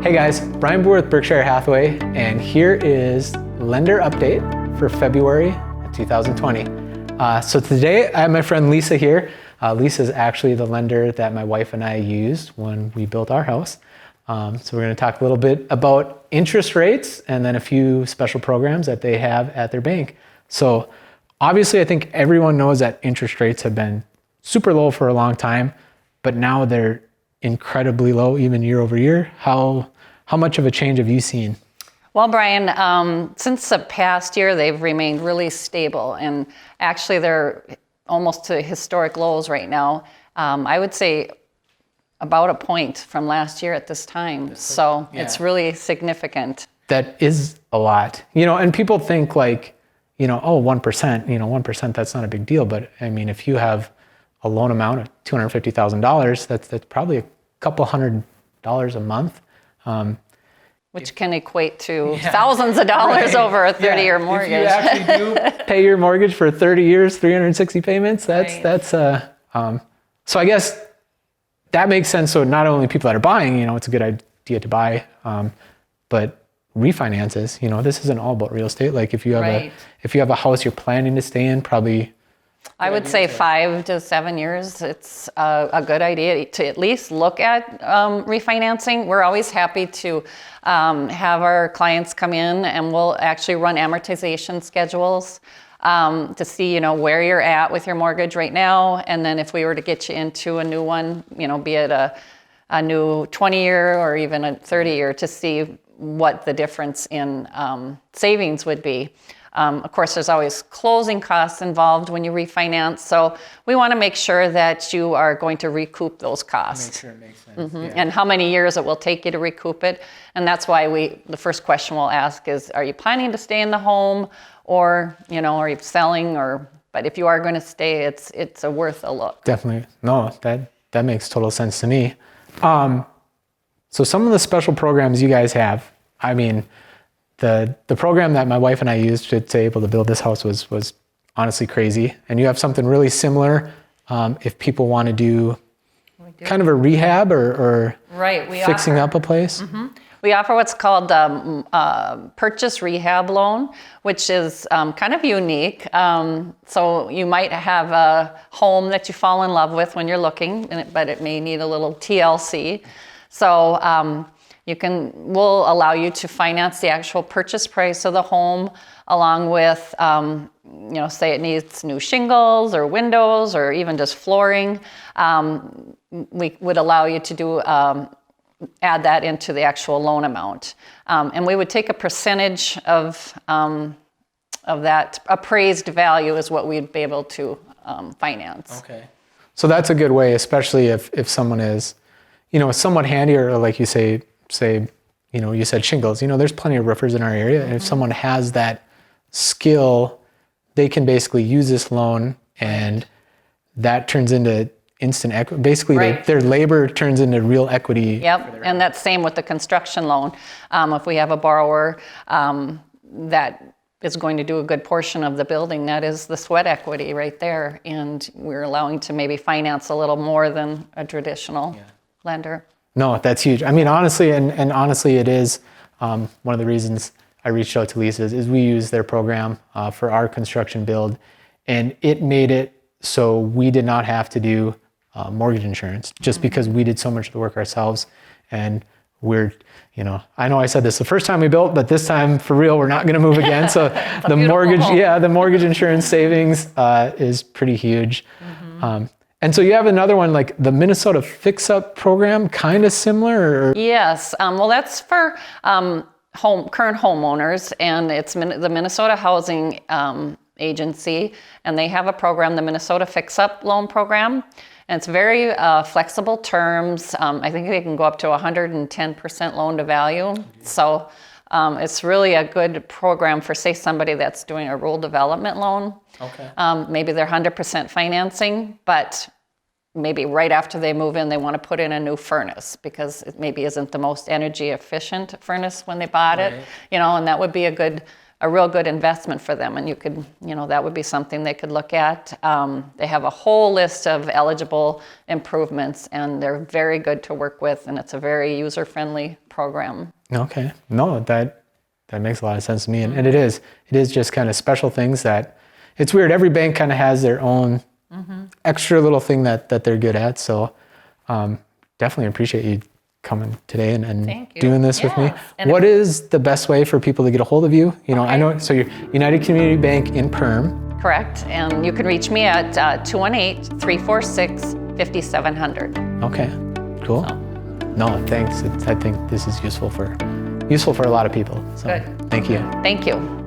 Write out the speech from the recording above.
Hey guys, Bryan Buhr with Berkshire Hathaway, and here is lender update for February 2020. So today I have my friend Lisa here. Lisa is actually the lender that my wife and I used when we built our house. So we're going to talk a little bit about interest rates and then a few special programs that they have at their bank. So obviously I think everyone knows that interest rates have been super low for a long time, but now they're incredibly low, even year over year. How much of a change have you seen? Well, Bryan, since the past year, they've remained really stable, and actually they're almost to historic lows right now. I would say about a point from last year at this time. So yeah. It's really significant. That is a lot. And people think like, oh, 1%, 1%, that's not a big deal. But I mean, if you have a loan amount of $250,000, that's probably a couple $100 a month. Which can equate to thousands of dollars over a 30-year mortgage. If you actually do pay your mortgage for 30 years, 360 payments, that's so I guess that makes sense. So not only people that are buying, it's a good idea to buy, but refinances, this isn't all about real estate. Like if you have a house you're planning to stay in, probably I would say 5 to 7 years, it's a good idea to at least look at refinancing. We're always happy to have our clients come in, and we'll actually run amortization schedules to see, where you're at with your mortgage right now. And then if we were to get you into a new one, be it a new 20-year or even a 30-year, to see what the difference in savings would be. Of course, there's always closing costs involved when you refinance, so we want to make sure that you are going to recoup those costs. Make sure it makes sense. Mm-hmm. Yeah. And how many years it will take you to recoup it. And that's why the first question we'll ask is, are you planning to stay in the home, or are you selling? But if you are going to stay, it's worth a look. Definitely. No, that makes total sense to me. So some of the special programs you guys have, I mean, the program that my wife and I used to be able to build this house was honestly crazy. And you have something really similar if people want to do kind of a rehab or fixing up a place. Mm-hmm. We offer what's called purchase rehab loan, which is kind of unique. So you might have a home that you fall in love with when you're looking, but it may need a little TLC. So we'll allow you to finance the actual purchase price of the home, along with, say it needs new shingles or windows or even just flooring. We would allow you to add that into the actual loan amount. And we would take a percentage of that appraised value is what we'd be able to finance. Okay. So that's a good way, especially if someone is, somewhat handy, or like you say, you said shingles, there's plenty of roofers in our area. Mm-hmm. And if someone has that skill, they can basically use this loan, and that turns into instant equity. Basically, their labor turns into real equity. Yep, and that's same with the construction loan. If we have a borrower that is going to do a good portion of the building, that is the sweat equity right there. And we're allowing to maybe finance a little more than a traditional lender. No, that's huge. I mean, honestly, and honestly, it is one of the reasons I reached out to Lisa is we use their program for our construction build, and it made it so we did not have to do mortgage insurance just because we did so much of the work ourselves. And we're, I know I said this the first time we built, but this time for real, we're not going to move again. So the mortgage insurance savings is pretty huge. Mm-hmm. And so you have another one, like the Minnesota Fix-Up program, kind of similar? Or? Yes. Well, that's for current homeowners, and it's the Minnesota Housing Agency, and they have a program, the Minnesota Fix-Up Loan Program. And it's very flexible terms. I think they can go up to 110% loan to value. So it's really a good program for, say, somebody that's doing a rural development loan. Okay. Maybe they're 100% financing, but maybe right after they move in, they want to put in a new furnace because it maybe isn't the most energy efficient furnace when they bought it, and that would be a good a real good investment for them. And you could, that would be something they could look at. They have a whole list of eligible improvements, and they're very good to work with, and it's a very user-friendly program. Okay. No, that makes a lot of sense to me. And it is just kind of special things that, it's weird. Every bank kind of has their own extra little thing that they're good at. So definitely appreciate you coming today and doing this with me. And what is the best way for people to get a hold of you? I know, so you're United Community Bank in Perham. Correct. And you can reach me at 218-346-5700. Okay, cool. So. No, thanks. I think this is useful for a lot of people. So good. Thank you. Thank you.